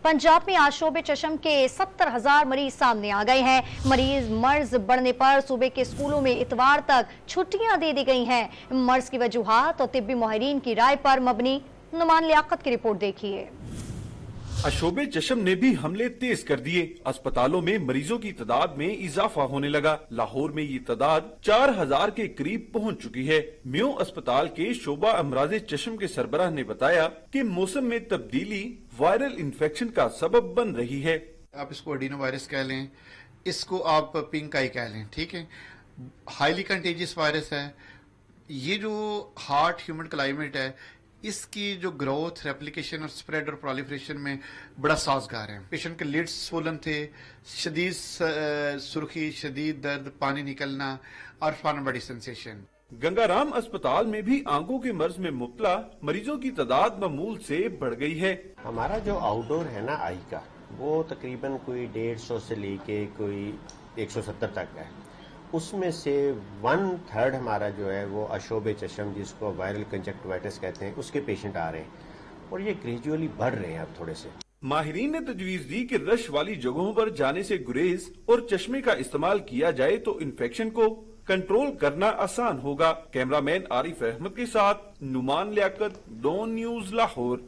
पंजाब में आज शोबे चशम के 70,000 मरीज सामने आ गए हैं। मर्ज बढ़ने पर सूबे के स्कूलों में इतवार तक छुट्टियां दे दी गई हैं। मर्ज की वजूहात और तिब्बी माहिरीन की राय पर मबनी नुमान लियाकत की रिपोर्ट देखिए। शोबे चशम ने भी हमले तेज कर दिए। अस्पतालों में मरीजों की तादाद में इजाफा होने लगा। लाहौर में ये तादाद 4,000 के करीब पहुंच चुकी है। म्यो अस्पताल के शोबा अमराज चशम के सरबराह ने बताया कि मौसम में तब्दीली वायरल इन्फेक्शन का सबब बन रही है। आप इसको एडिनो वायरस कह लें, इसको आप पिंक आई कह लें, ठीक है। हाईली कंटेजियस वायरस है। ये जो हॉट ह्यूमन क्लाइमेट है, इसकी जो ग्रोथ, रेप्लिकेशन और स्प्रेड और प्रोलिफरेशन में बड़ा साजगार है। पेशेंट के लिड्स स्वोलन थे, शदीद सुर्खी, शदीद दर्द, पानी निकलना और फन बॉडी सेंसेशन। गंगाराम अस्पताल में भी आंखों के मर्ज में मुब्तला मरीजों की तादाद मामूल से बढ़ गई है। हमारा जो आउटडोर है ना आई का, वो तकरीबन कोई 150 से लेके कोई 170 तक है। उसमें से 1/3 हमारा जो है वो अशोबे चशम, जिसको वायरल कंजक्टिवाइटिस कहते हैं, उसके पेशेंट आ रहे हैं और ये ग्रेजुअली बढ़ रहे हैं अब थोड़े से। माहिरीन ने तजवीज दी कि रश वाली जगहों पर जाने से गुरेज और चश्मे का इस्तेमाल किया जाए तो इन्फेक्शन को कंट्रोल करना आसान होगा। कैमरामैन आरिफ अहमद के साथ नुमान लियाकत, डॉन न्यूज, लाहौर।